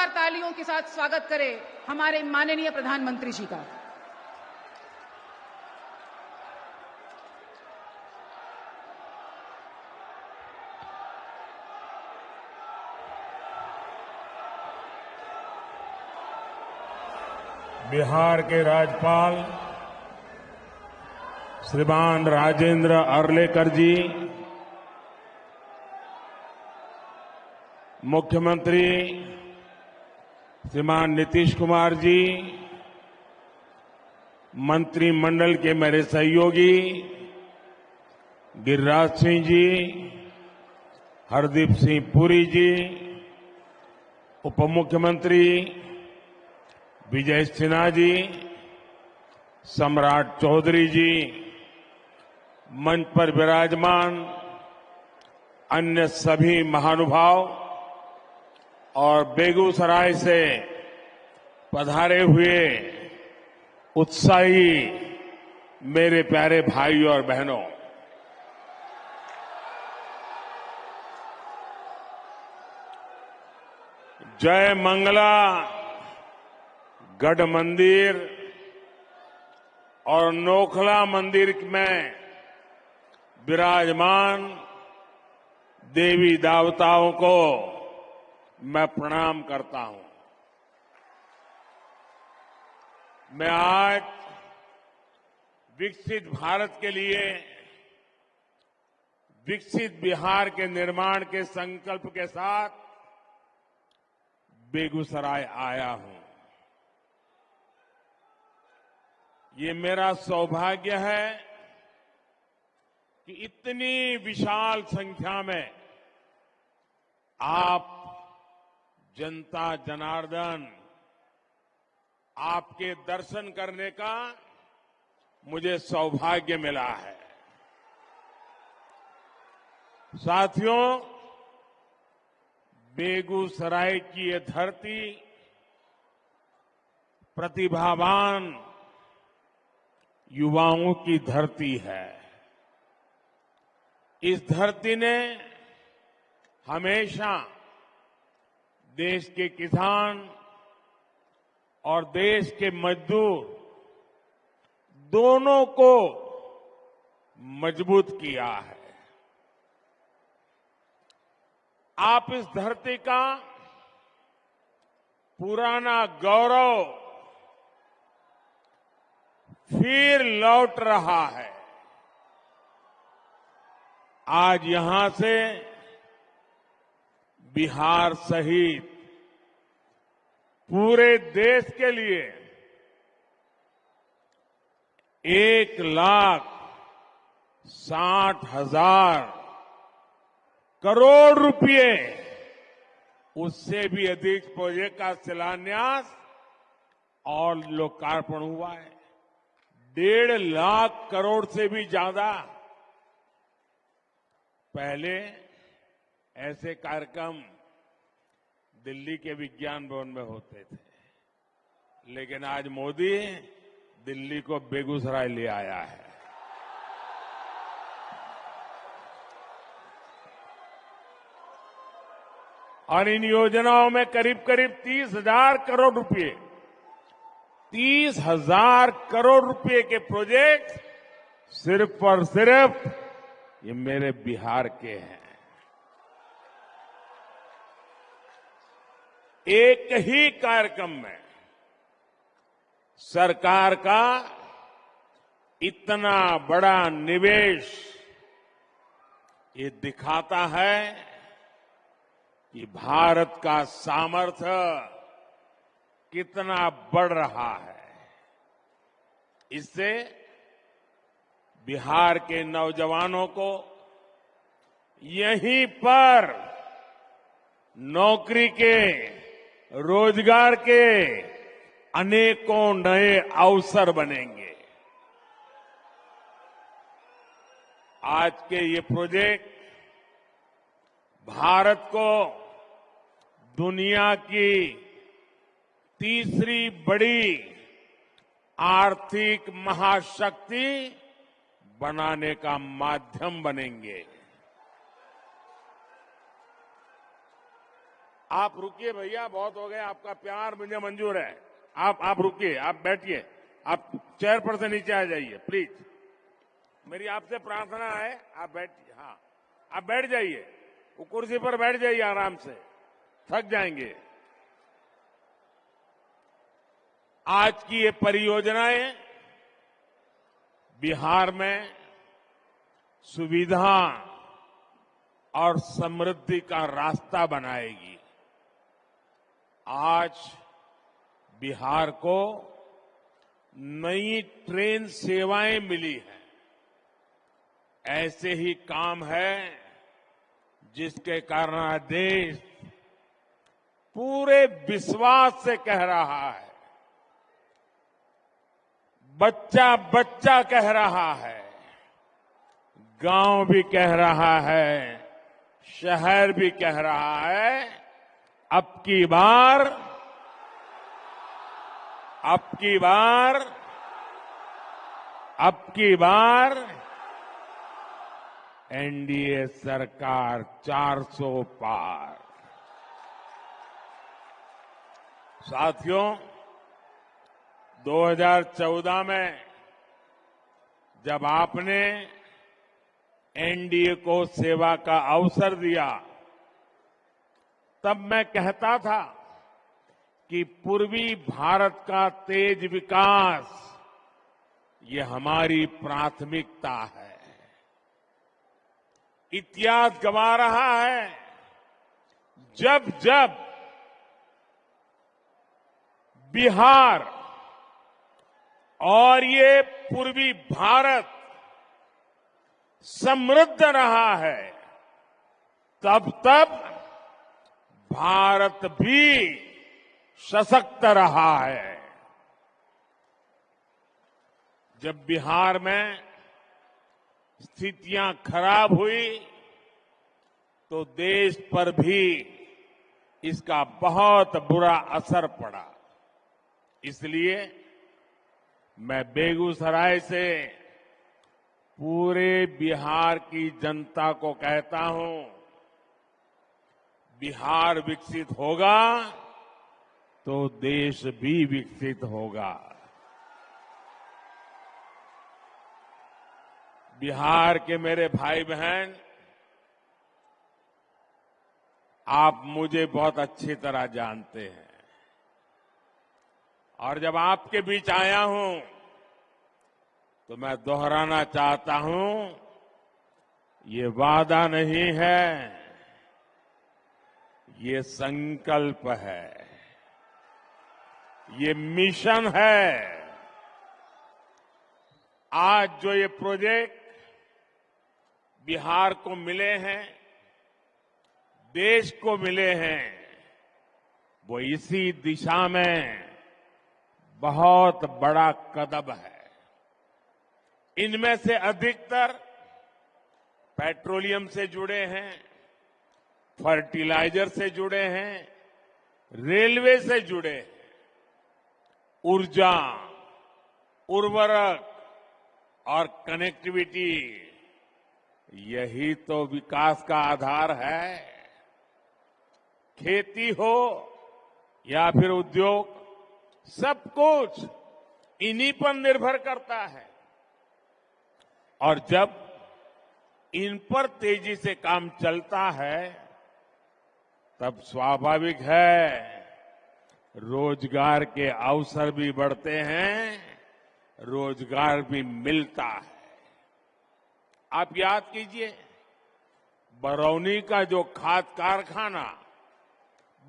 जोरदार तालियों के साथ स्वागत करें हमारे माननीय प्रधानमंत्री जी का। बिहार के राज्यपाल श्रीमान राजेंद्र अर्लेकर जी, मुख्यमंत्री श्रीमान नीतीश कुमार जी, मंत्रिमंडल के मेरे सहयोगी गिरिराज सिंह जी, हरदीप सिंह पुरी जी, उप मुख्यमंत्री विजय सिन्हा जी, सम्राट चौधरी जी, मंच पर विराजमान अन्य सभी महानुभाव और बेगूसराय से पधारे हुए उत्साही मेरे प्यारे भाई और बहनों, जय मंगला गढ़ मंदिर और नोखला मंदिर में विराजमान देवी देवताओं को मैं प्रणाम करता हूं। मैं आज विकसित भारत के लिए विकसित बिहार के निर्माण के संकल्प के साथ बेगूसराय आया हूं। ये मेरा सौभाग्य है कि इतनी विशाल संख्या में आप जनता जनार्दन आपके दर्शन करने का मुझे सौभाग्य मिला है। साथियों, बेगूसराय की ये धरती प्रतिभावान युवाओं की धरती है। इस धरती ने हमेशा देश के किसान और देश के मजदूर दोनों को मजबूत किया है। आप इस धरती का पुराना गौरव फिर लौट रहा है। आज यहां से बिहार सहित पूरे देश के लिए 1,60,000 करोड़ रुपए, उससे भी अधिक प्रोजेक्ट का शिलान्यास और लोकार्पण हुआ है। 1.5 लाख करोड़ से भी ज्यादा। पहले ऐसे कार्यक्रम दिल्ली के विज्ञान भवन में होते थे, लेकिन आज मोदी दिल्ली को बेगूसराय ले आया है। और इन योजनाओं में करीब करीब 30,000 करोड़ रुपए, 30,000 करोड़ रुपए के प्रोजेक्ट सिर्फ और सिर्फ ये मेरे बिहार के हैं। एक ही कार्यक्रम में सरकार का इतना बड़ा निवेश ये दिखाता है कि भारत का सामर्थ्य कितना बढ़ रहा है। इससे बिहार के नौजवानों को यहीं पर नौकरी के, रोजगार के अनेकों नए अवसर बनेंगे। आज के ये प्रोजेक्ट भारत को दुनिया की तीसरी बड़ी आर्थिक महाशक्ति बनाने का माध्यम बनेंगे। आप रुकिए भैया, बहुत हो गया, आपका प्यार मुझे मंजूर है। आप रुकिए, आप बैठिए, आप चेयर पर से नीचे आ जाइए प्लीज। मेरी आपसे प्रार्थना है, आप बैठिए। हाँ, आप बैठ जाइए, वो कुर्सी पर बैठ जाइए आराम से, थक जाएंगे। आज की ये परियोजनाएं बिहार में सुविधा और समृद्धि का रास्ता बनाएगी। आज बिहार को नई ट्रेन सेवाएं मिली हैं। ऐसे ही काम है जिसके कारण देश पूरे विश्वास से कह रहा है, बच्चा बच्चा कह रहा है, गांव भी कह रहा है, शहर भी कह रहा है, अब की बार एनडीए सरकार 400 पार। साथियों, 2014 में जब आपने एनडीए को सेवा का अवसर दिया, तब मैं कहता था कि पूर्वी भारत का तेज विकास ये हमारी प्राथमिकता है। इतिहास गवा रहा है, जब जब बिहार और ये पूर्वी भारत समृद्ध रहा है, तब तब भारत भी सशक्त रहा है। जब बिहार में स्थितियां खराब हुई तो देश पर भी इसका बहुत बुरा असर पड़ा। इसलिए मैं बेगूसराय से पूरे बिहार की जनता को कहता हूं, बिहार विकसित होगा तो देश भी विकसित होगा। बिहार के मेरे भाई बहन, आप मुझे बहुत अच्छी तरह जानते हैं और जब आपके बीच आया हूं तो मैं दोहराना चाहता हूं, ये वादा नहीं है, ये संकल्प है, ये मिशन है। आज जो ये प्रोजेक्ट बिहार को मिले हैं, देश को मिले हैं, वो इसी दिशा में बहुत बड़ा कदम है। इनमें से अधिकतर पेट्रोलियम से जुड़े हैं, फर्टिलाइजर से जुड़े हैं, रेलवे से जुड़े हैं। ऊर्जा, उर्वरक और कनेक्टिविटी, यही तो विकास का आधार है। खेती हो या फिर उद्योग, सब कुछ इन्हीं पर निर्भर करता है। और जब इन पर तेजी से काम चलता है, तब स्वाभाविक है रोजगार के अवसर भी बढ़ते हैं, रोजगार भी मिलता है। आप याद कीजिए, बरौनी का जो खाद कारखाना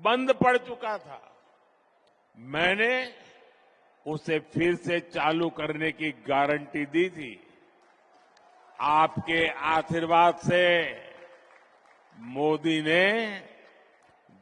बंद पड़ चुका था, मैंने उसे फिर से चालू करने की गारंटी दी थी। आपके आशीर्वाद से मोदी ने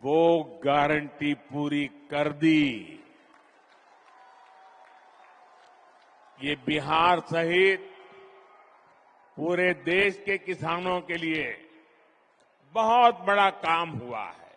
वो गारंटी पूरी कर दी। ये बिहार सहित पूरे देश के किसानों के लिए बहुत बड़ा काम हुआ है।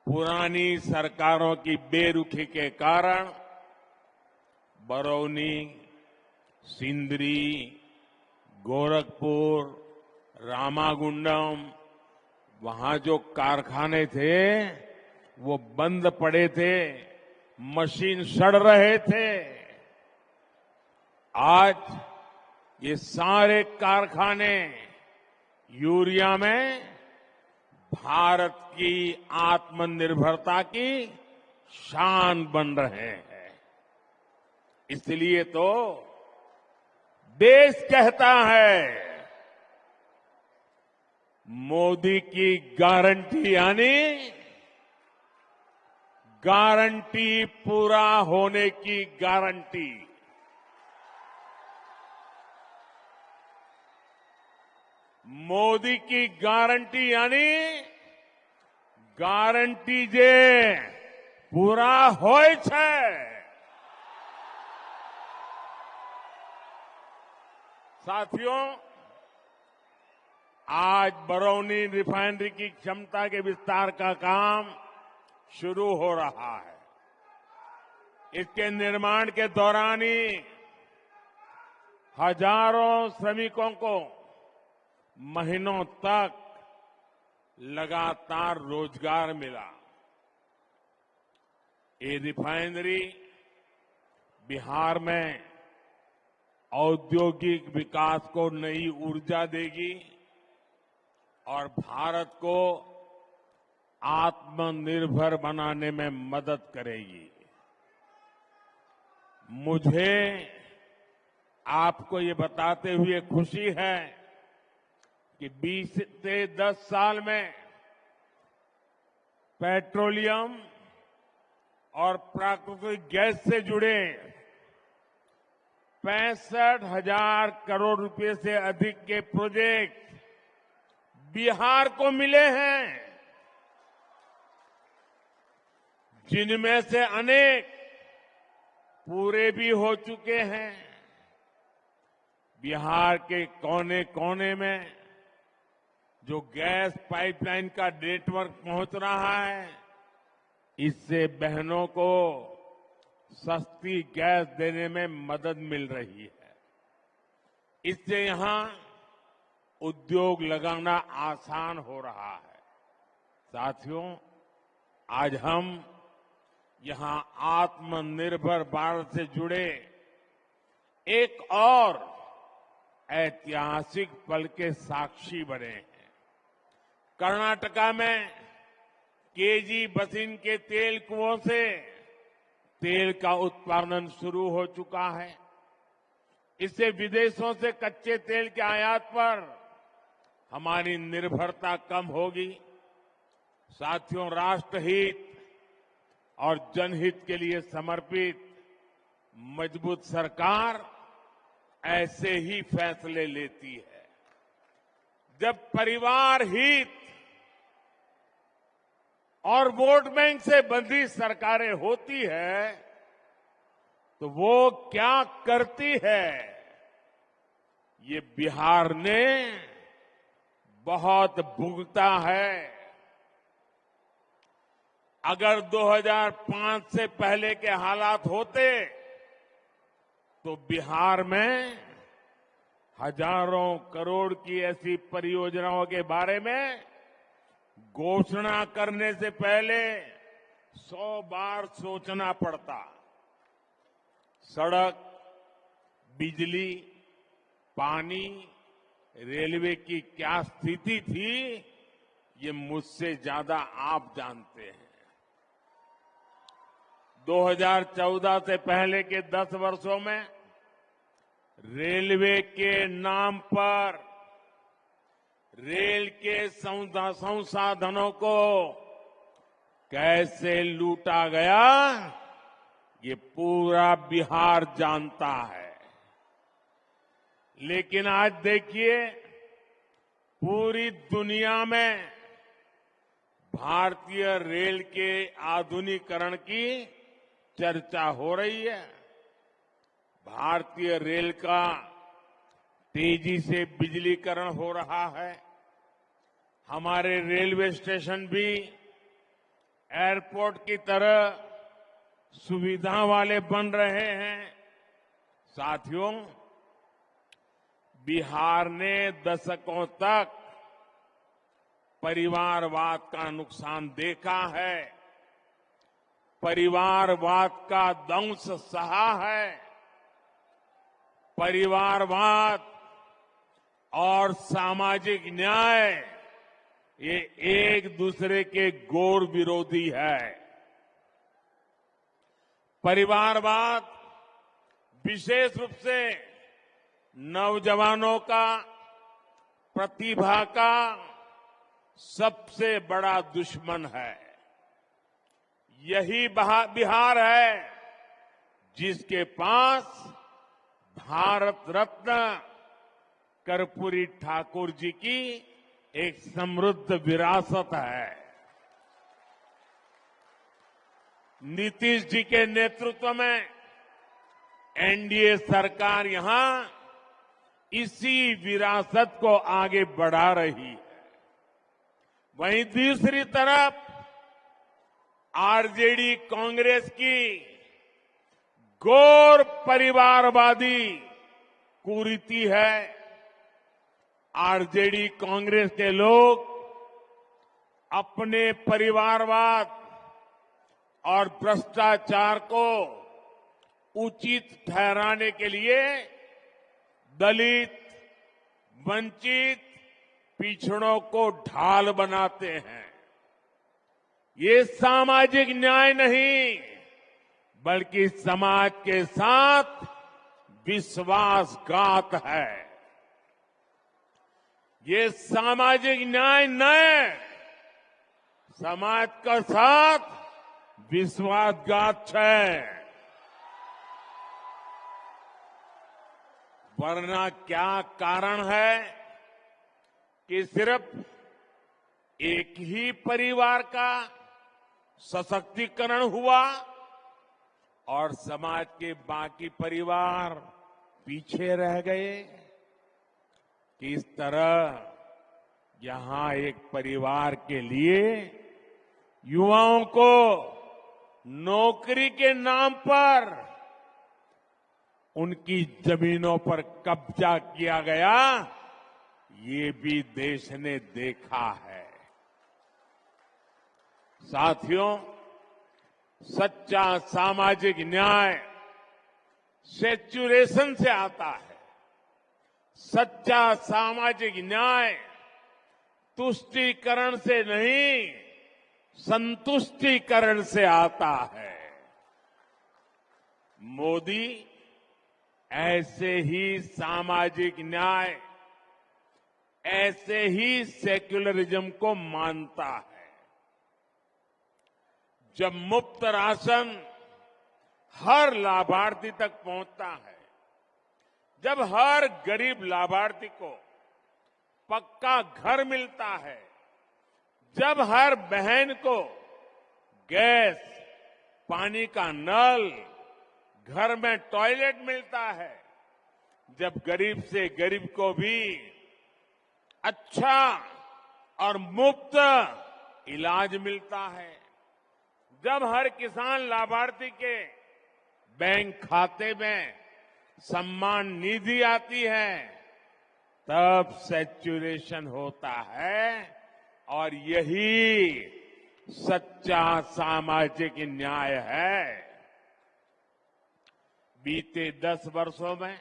पुरानी सरकारों की बेरुखी के कारण बरौनी, सिंदरी, गोरखपुर, रामागुंडम, वहां जो कारखाने थे वो बंद पड़े थे, मशीन सड़ रहे थे। आज ये सारे कारखाने यूरिया में भारत की आत्मनिर्भरता की शान बन रहे हैं। इसलिए तो देश कहता है मोदी की गारंटी यानी गारंटी पूरा होने की गारंटी। मोदी की गारंटी यानी गारंटी जे पूरा होय छे। साथियों, आज बरौनी रिफाइनरी की क्षमता के विस्तार का काम शुरू हो रहा है। इसके निर्माण के दौरान ही हजारों श्रमिकों को महीनों तक लगातार रोजगार मिला। ये रिफाइनरी बिहार में औद्योगिक विकास को नई ऊर्जा देगी और भारत को आत्मनिर्भर बनाने में मदद करेगी। मुझे आपको ये बताते हुए खुशी है कि 20 से 10 साल में पेट्रोलियम और प्राकृतिक गैस से जुड़े 65,000 करोड़ रुपए से अधिक के प्रोजेक्ट बिहार को मिले हैं, जिनमें से अनेक पूरे भी हो चुके हैं। बिहार के कोने कोने में जो गैस पाइपलाइन का नेटवर्क पहुंच रहा है, इससे बहनों को सस्ती गैस देने में मदद मिल रही है। इससे यहां उद्योग लगाना आसान हो रहा है। साथियों, आज हम यहां आत्मनिर्भर भारत से जुड़े एक और ऐतिहासिक पल के साक्षी बने हैं। कर्नाटका में केजी बसिन के तेल कुओं से तेल का उत्पादन शुरू हो चुका है। इससे विदेशों से कच्चे तेल के आयात पर हमारी निर्भरता कम होगी। साथियों, राष्ट्रहित और जनहित के लिए समर्पित मजबूत सरकार ऐसे ही फैसले लेती है। जब परिवार हित और वोट बैंक से बंधी सरकारें होती है तो वो क्या करती है, ये बिहार ने बहुत भुगता है। अगर 2005 से पहले के हालात होते तो बिहार में हजारों करोड़ की ऐसी परियोजनाओं के बारे में घोषणा करने से पहले 100 बार सोचना पड़ता। सड़क, बिजली, पानी, रेलवे की क्या स्थिति थी, ये मुझसे ज्यादा आप जानते हैं। 2014 से पहले के 10 वर्षों में रेलवे के नाम पर रेल के संसाधनों को कैसे लूटा गया, ये पूरा बिहार जानता है। लेकिन आज देखिए, पूरी दुनिया में भारतीय रेल के आधुनिकीकरण की चर्चा हो रही है। भारतीय रेल का तेजी से बिजलीकरण हो रहा है। हमारे रेलवे स्टेशन भी एयरपोर्ट की तरह सुविधा वाले बन रहे हैं। साथियों, बिहार ने दशकों तक परिवारवाद का नुकसान देखा है, परिवारवाद का दंश सहा है। परिवारवाद और सामाजिक न्याय ये एक दूसरे के घोर विरोधी है। परिवारवाद विशेष रूप से नौजवानों का, प्रतिभा का सबसे बड़ा दुश्मन है। यही बिहार है जिसके पास भारत रत्न कर्पूरी ठाकुर जी की एक समृद्ध विरासत है। नीतीश जी के नेतृत्व में एनडीए सरकार यहां इसी विरासत को आगे बढ़ा रही है। वहीं दूसरी तरफ आरजेडी कांग्रेस की घोर परिवारवादी कुरीति है। आरजेडी कांग्रेस के लोग अपने परिवारवाद और भ्रष्टाचार को उचित ठहराने के लिए दलित, वंचित, पिछड़ों को ढाल बनाते हैं। ये सामाजिक न्याय नहीं, बल्कि समाज के साथ विश्वासघात है। ये सामाजिक न्याय न समाज का साथ विश्वासघात है। वरना क्या कारण है कि सिर्फ एक ही परिवार का सशक्तिकरण हुआ और समाज के बाकी परिवार पीछे रह गए? किस तरह यहां एक परिवार के लिए युवाओं को नौकरी के नाम पर उनकी जमीनों पर कब्जा किया गया, ये भी देश ने देखा है। साथियों, सच्चा सामाजिक न्याय सेचुरेशन से आता है। सच्चा सामाजिक न्याय तुष्टीकरण से नहीं, संतुष्टीकरण से आता है। मोदी ऐसे ही सामाजिक न्याय, ऐसे ही सेक्युलरिज्म को मानता है। जब मुफ्त राशन हर लाभार्थी तक पहुंचता है, जब हर गरीब लाभार्थी को पक्का घर मिलता है, जब हर बहन को गैस, पानी का नल, घर में टॉयलेट मिलता है, जब गरीब से गरीब को भी अच्छा और मुफ्त इलाज मिलता है, जब हर किसान लाभार्थी के बैंक खाते में सम्मान निधि आती है, तब सैचुरेशन होता है। और यही सच्चा सामाजिक न्याय है। बीते 10 वर्षों में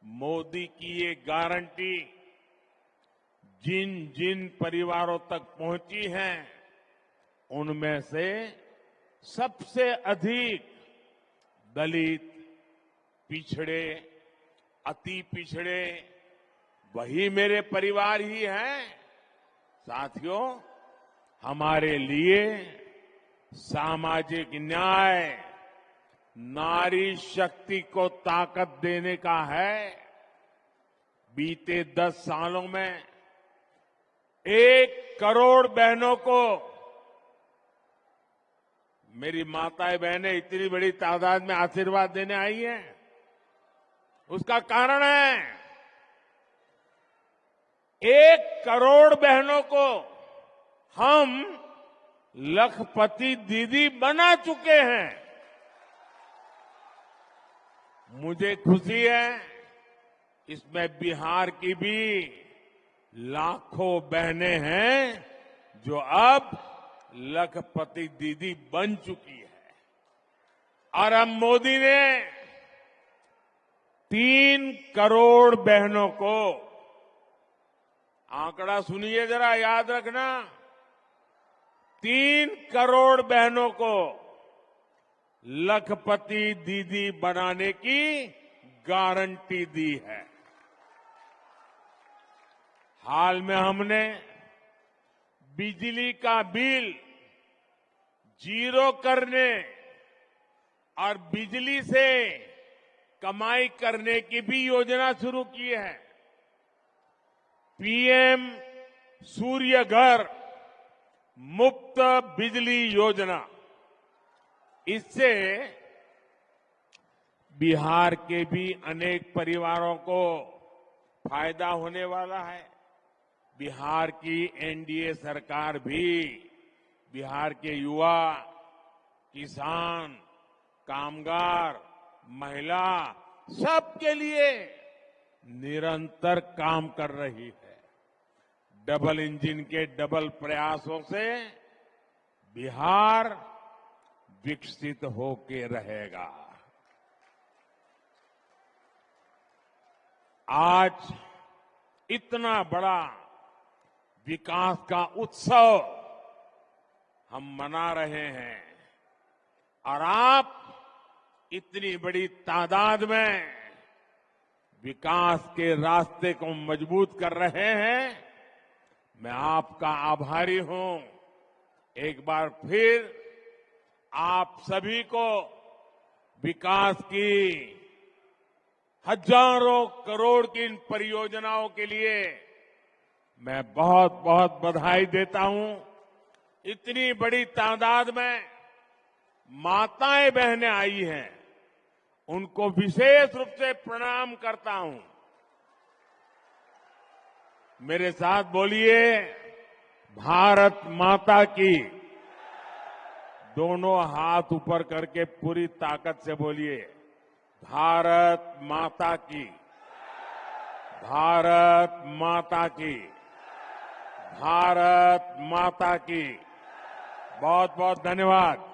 मोदी की ये गारंटी जिन जिन परिवारों तक पहुंची है, उनमें से सबसे अधिक दलित, पिछड़े, अति पिछड़े वही मेरे परिवार ही हैं। साथियों, हमारे लिए सामाजिक न्याय नारी शक्ति को ताकत देने का है। बीते 10 सालों में 1 करोड़ बहनों को, मेरी माताएं बहनें इतनी बड़ी तादाद में आशीर्वाद देने आई हैं, उसका कारण है 1 करोड़ बहनों को हम लखपति दीदी बना चुके हैं। मुझे खुशी है इसमें बिहार की भी लाखों बहनें हैं जो अब लखपति दीदी बन चुकी है। और अब मोदी ने 3 करोड़ बहनों को, आंकड़ा सुनिए जरा, याद रखना, 3 करोड़ बहनों को लखपति दीदी बनाने की गारंटी दी है। हाल में हमने बिजली का बिल 0 करने और बिजली से कमाई करने की भी योजना शुरू की है। पीएम सूर्य घर मुफ्त बिजली योजना, इससे बिहार के भी अनेक परिवारों को फायदा होने वाला है। बिहार की एनडीए सरकार भी बिहार के युवा, किसान, कामगार, महिला, सबके लिए निरंतर काम कर रही है। डबल इंजन के डबल प्रयासों से बिहार विकसित होके रहेगा। आज इतना बड़ा विकास का उत्सव हम मना रहे हैं और आप इतनी बड़ी तादाद में विकास के रास्ते को मजबूत कर रहे हैं। मैं आपका आभारी हूं। एक बार फिर आप सभी को विकास की हजारों करोड़ की इन परियोजनाओं के लिए मैं बहुत बहुत बधाई देता हूं। इतनी बड़ी तादाद में माताएं बहनें आई हैं, उनको विशेष रूप से प्रणाम करता हूं। मेरे साथ बोलिए, भारत माता की। दोनों हाथ ऊपर करके पूरी ताकत से बोलिए, भारत माता की, भारत माता की, भारत माता की। बहुत बहुत धन्यवाद।